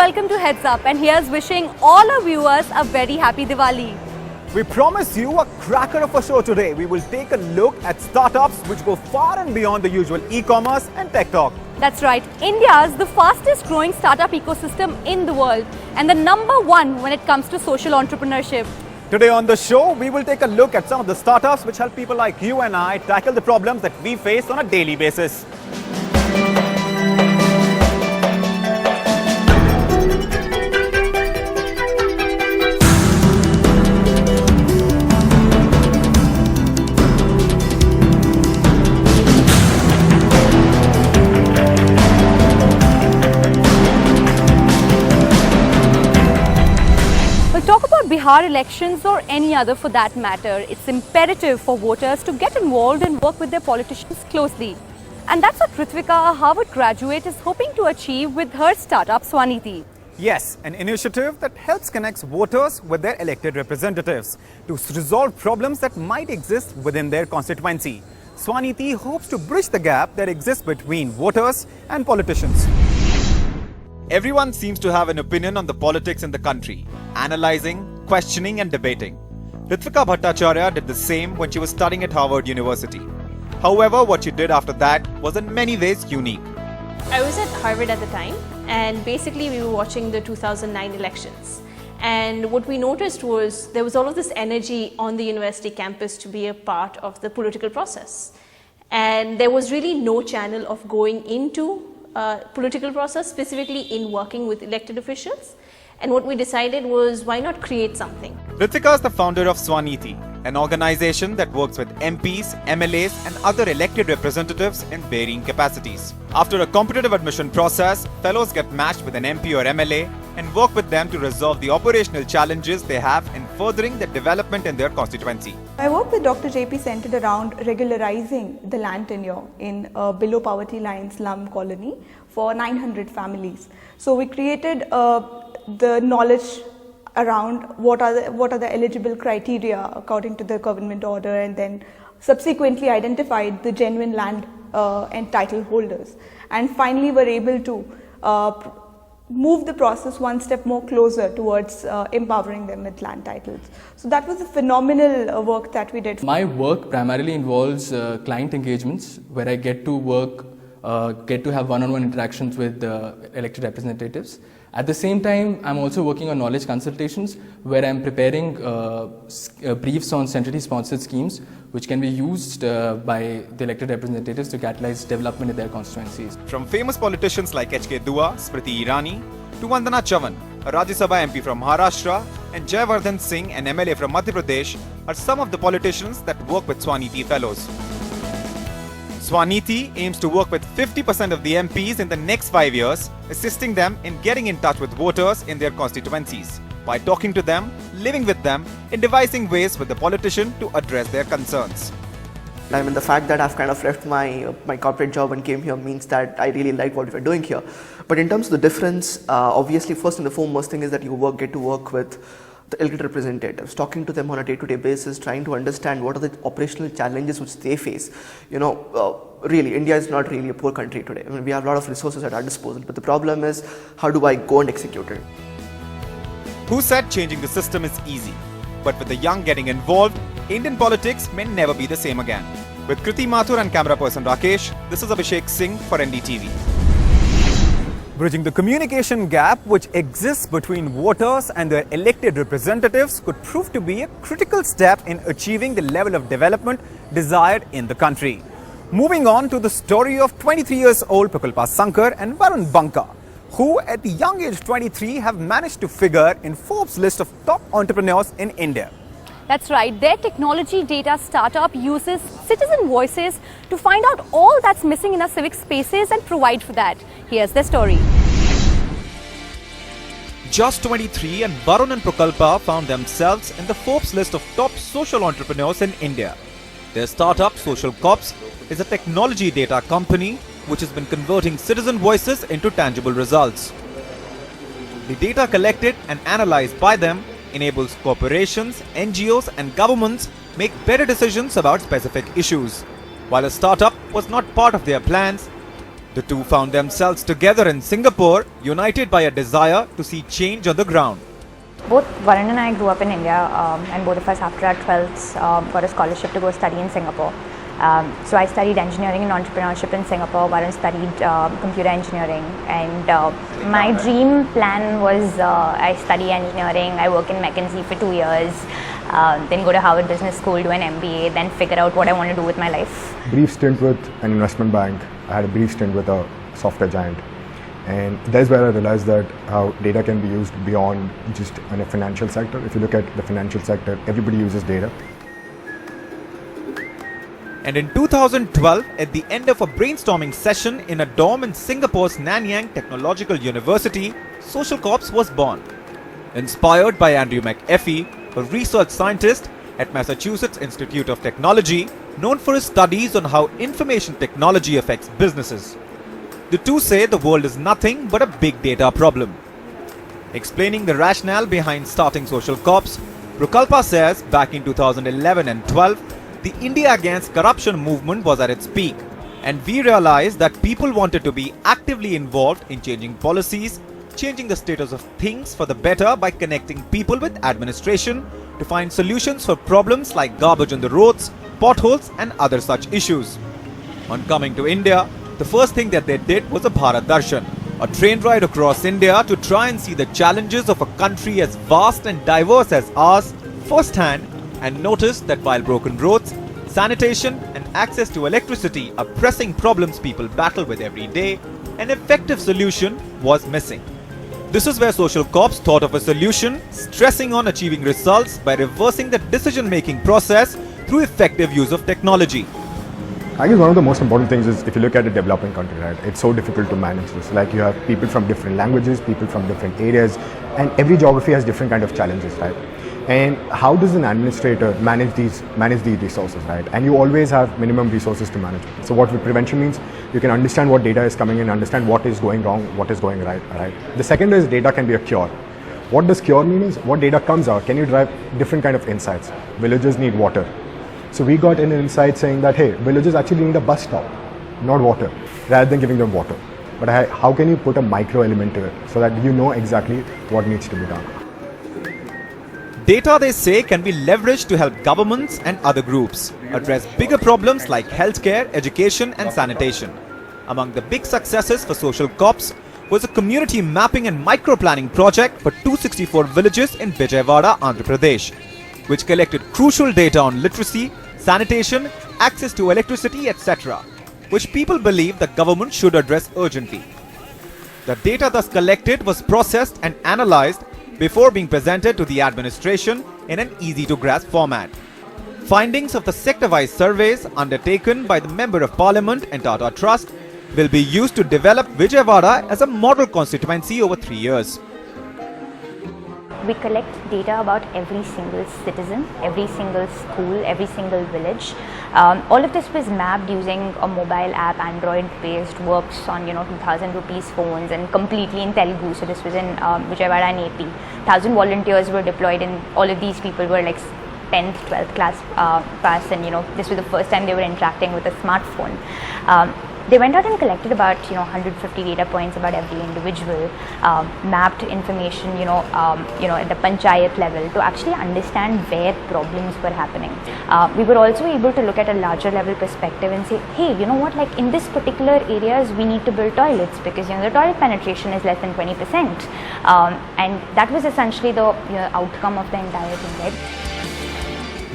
welcome to Heads Up, and here's wishing all our viewers a very happy Diwali. We promise you a cracker of a show today. We will take a look at startups which go far and beyond the usual e-commerce and tech talk. That's right, India is the fastest growing startup ecosystem in the world and the #1 when it comes to social entrepreneurship. Today on the show, we will take a look at some of the startups which help people like you and I tackle the problems that we face on a daily basis. Talk about Bihar elections or any other for that matter. It's imperative for voters to get involved and work with their politicians closely. And that's what Ritvika, a Harvard graduate, is hoping to achieve with her startup Swaniti. Yes, an initiative that helps connect voters with their elected representatives to resolve problems that might exist within their constituency. Swaniti hopes to bridge the gap that exists between voters and politicians. Everyone seems to have an opinion on the politics in the country, analyzing, questioning and debating. Ritvika Bhattacharya did the same when she was studying at Harvard University. However, what she did after that was in many ways unique. I was at Harvard at the time, and basically we were watching the 2009 elections. And what we noticed was there was all of this energy on the university campus to be a part of the political process. And there was really no channel of going into political process, specifically in working with elected officials. And what we decided was, why not create something? Ritvika is the founder of Swaniti, an organization that works with MPs, MLAs and other elected representatives in varying capacities. After a competitive admission process, fellows get matched with an MP or MLA and work with them to resolve the operational challenges they have in furthering the development in their constituency. My work with Dr. JP centered around regularizing the land tenure in a below poverty line slum colony for 900 families. So we created the knowledge around what are the eligible criteria according to the government order, and then subsequently identified the genuine land and title holders, and finally were able to move the process one step more closer towards empowering them with land titles. So that was a phenomenal work that we did. My work primarily involves client engagements where I get to have one-on-one interactions with elected representatives. At the same time, I'm also working on knowledge consultations where I'm preparing briefs on centrally sponsored schemes which can be used by the elected representatives to catalyze development in their constituencies. From famous politicians like H.K. Dua, Smriti Irani, to Vandana Chavan, a Rajya Sabha MP from Maharashtra, and Jayavardhan Singh, an MLA from Madhya Pradesh, are some of the politicians that work with Swaniti fellows. Swaniti aims to work with 50% of the MPs in the next 5 years, assisting them in getting in touch with voters in their constituencies, by talking to them, living with them, and devising ways with the politician to address their concerns. I mean, the fact that I've kind of left my corporate job and came here means that I really like what we're doing here. But in terms of the difference, obviously, first and the foremost thing is that you get to work with the elected representatives, talking to them on a day-to-day basis, trying to understand what are the operational challenges which they face. Really, India is not really a poor country today. I mean, we have a lot of resources at our disposal, but the problem is, how do I go and execute it? Who said changing the system is easy? But with the young getting involved, Indian politics may never be the same again. With Kriti Mathur and camera person Rakesh, this is Abhishek Singh for NDTV. Bridging the communication gap which exists between voters and their elected representatives could prove to be a critical step in achieving the level of development desired in the country. Moving on to the story of 23 years old Prakalpa Sankar and Varun Banka, who at the young age 23 have managed to figure in Forbes list of top entrepreneurs in India. That's right, their technology data startup uses citizen voices to find out all that's missing in our civic spaces and provide for that. Here's their story. Just 23 and Varun and Prakalpa found themselves in the Forbes list of top social entrepreneurs in India. Their startup, Social Cops, is a technology data company which has been converting citizen voices into tangible results. The data collected and analyzed by them enables corporations, NGOs and governments make better decisions about specific issues. While a startup was not part of their plans, The two found themselves together in Singapore, united by a desire to see change on the ground. Both Varun and I grew up in India, and both of us after our 12th got a scholarship to go study in Singapore. So I studied engineering and entrepreneurship in Singapore. Varun studied computer engineering, and my dream plan was I study engineering, I work in McKinsey for 2 years, then go to Harvard Business School, do an MBA, then figure out what I want to do with my life. Brief stint with an investment bank. I had a brief stint with a software giant. And that's where I realized that how data can be used beyond just in a financial sector. If you look at the financial sector, everybody uses data. And in 2012, at the end of a brainstorming session in a dorm in Singapore's Nanyang Technological University, Social Corps was born. Inspired by Andrew McAfee, a research scientist at Massachusetts Institute of Technology, known for his studies on how information technology affects businesses. The two say the world is nothing but a big data problem. Explaining the rationale behind starting Social Corps, Prakalpa says back in 2011 and 12, the India Against Corruption movement was at its peak, and we realized that people wanted to be actively involved in changing policies, changing the status of things for the better by connecting people with administration to find solutions for problems like garbage on the roads, potholes and other such issues. On coming to India, the first thing that they did was a Bharat Darshan, a train ride across India to try and see the challenges of a country as vast and diverse as ours firsthand, and noticed that while broken roads, sanitation and access to electricity are pressing problems people battle with every day, an effective solution was missing. This is where Social Corps thought of a solution, stressing on achieving results by reversing the decision-making process through effective use of technology. I guess one of the most important things is if you look at a developing country, right, it's so difficult to manage this. Like you have people from different languages, people from different areas, and every geography has different kind of challenges, right? And how does an administrator manage these resources, right? And you always have minimum resources to manage. So what prevention means, you can understand what data is coming in, understand what is going wrong, what is going right. The second is data can be a cure. What does cure mean is what data comes out, can you drive different kind of insights? Villagers need water. So we got an insight saying that, hey, villagers actually need a bus stop, not water, rather than giving them water. But how can you put a micro element to it so that you know exactly what needs to be done? Data, they say, can be leveraged to help governments and other groups address bigger problems like healthcare, education and sanitation. Among the big successes for Social Corps was a community mapping and micro-planning project for 264 villages in Vijayawada, Andhra Pradesh, which collected crucial data on literacy, sanitation, access to electricity, etc., which people believe the government should address urgently. The data thus collected was processed and analyzed before being presented to the administration in an easy-to-grasp format. Findings of the sector-wise surveys undertaken by the Member of Parliament and Tata Trust will be used to develop Vijayawada as a model constituency over 3 years. We collect data about every single citizen, every single school, every single village. All of this was mapped using a mobile app, Android-based, works on 2,000 rupees phones and completely in Telugu. So this was in Vijayawada and AP. 1,000 volunteers were deployed, and all of these people were like 10th, 12th class pass, and this was the first time they were interacting with a smartphone. They went out and collected about 150 data points about every individual, mapped information at the panchayat level to actually understand where problems were happening. We were also able to look at a larger level perspective and say, hey, you know what, like in this particular areas we need to build toilets because the toilet penetration is less than 20%, and that was essentially the outcome of the entire thing, right?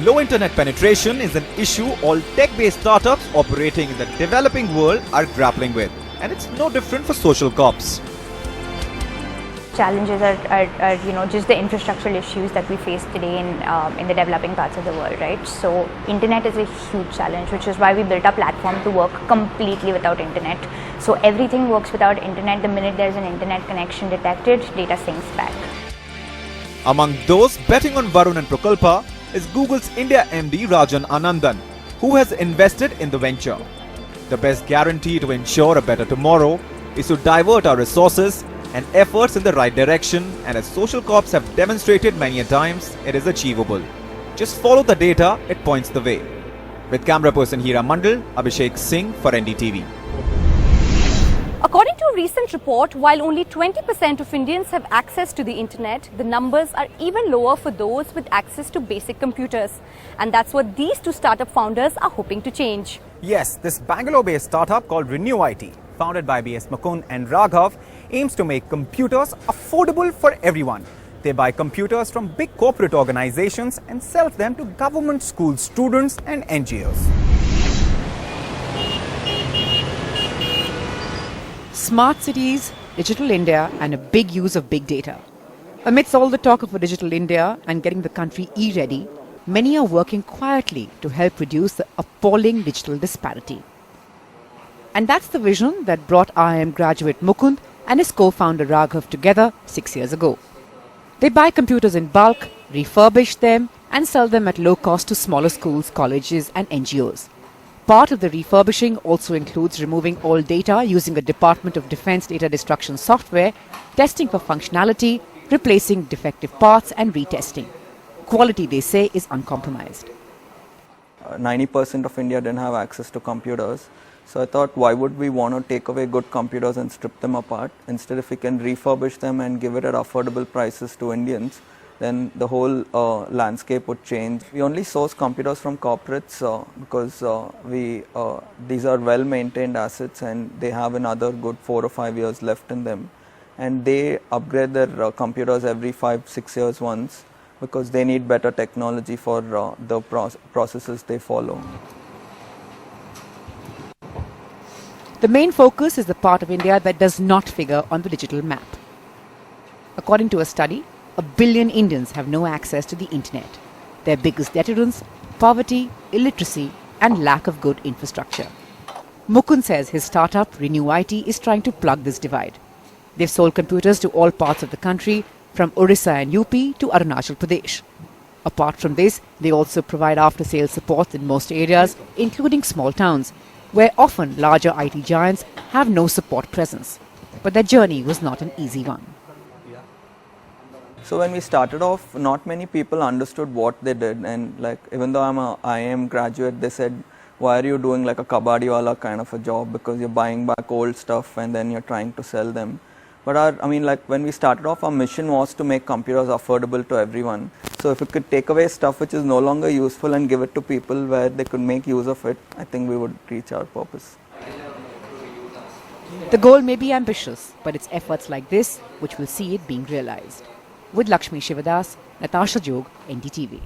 Low internet penetration is an issue all tech-based startups operating in the developing world are grappling with, and it's no different for Social Corps. Challenges are just the infrastructural issues that we face today in the developing parts of the world, right? So internet is a huge challenge, which is why we built our platform to work completely without internet. So everything works without internet. The minute there's an internet connection detected, data syncs back. Among those betting on Varun and Prakalpa is Google's India MD Rajan Anandan, who has invested in the venture. The best guarantee to ensure a better tomorrow is to divert our resources and efforts in the right direction, and as Social Corps have demonstrated many a times, it is achievable. Just follow the data, it points the way. With camera person Hira Mandal, Abhishek Singh for NDTV. According to a recent report, while only 20% of Indians have access to the internet, the numbers are even lower for those with access to basic computers. And that's what these two startup founders are hoping to change. Yes, this Bangalore-based startup called Renew IT, founded by B.S. Mukund and Raghav, aims to make computers affordable for everyone. They buy computers from big corporate organizations and sell them to government school students and NGOs. Smart cities, digital India, and a big use of big data. Amidst all the talk of a digital India and getting the country e-ready, many are working quietly to help reduce the appalling digital disparity. And that's the vision that brought IIM graduate Mukund and his co-founder Raghav together 6 years ago. They buy computers in bulk, refurbish them, and sell them at low cost to smaller schools, colleges, and NGOs. Part of the refurbishing also includes removing all data using a Department of Defense data destruction software, testing for functionality, replacing defective parts, and retesting. Quality, they say, is uncompromised. 90% of India didn't have access to computers. So I thought, why would we want to take away good computers and strip them apart? Instead, if we can refurbish them and give it at affordable prices to Indians, then the whole landscape would change. We only source computers from corporates because these are well-maintained assets and they have another good 4 or 5 years left in them. And they upgrade their computers every 5-6 years once because they need better technology for the processes they follow. The main focus is the part of India that does not figure on the digital map. According to a study, 1 billion Indians have no access to the internet. Their biggest deterrents: poverty, illiteracy, and lack of good infrastructure. Mukund says his startup, Renew IT, is trying to plug this divide. They've sold computers to all parts of the country, from Orissa and UP to Arunachal Pradesh. Apart from this, they also provide after-sales support in most areas, including small towns, where often larger IT giants have no support presence. But their journey was not an easy one. So when we started off, not many people understood what they did, and like even though I'm a IIM graduate, they said, why are you doing like a kabadi wala kind of a job, because you're buying back old stuff and then you're trying to sell them. But when we started off, our mission was to make computers affordable to everyone. So if we could take away stuff which is no longer useful and give it to people where they could make use of it, I think we would reach our purpose. The goal may be ambitious, but it's efforts like this which will see it being realized. With Lakshmi Shivadas, Natasha Jog, NDTV.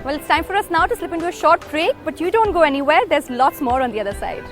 Well, it's time for us now to slip into a short break, but you don't go anywhere. There's lots more on the other side.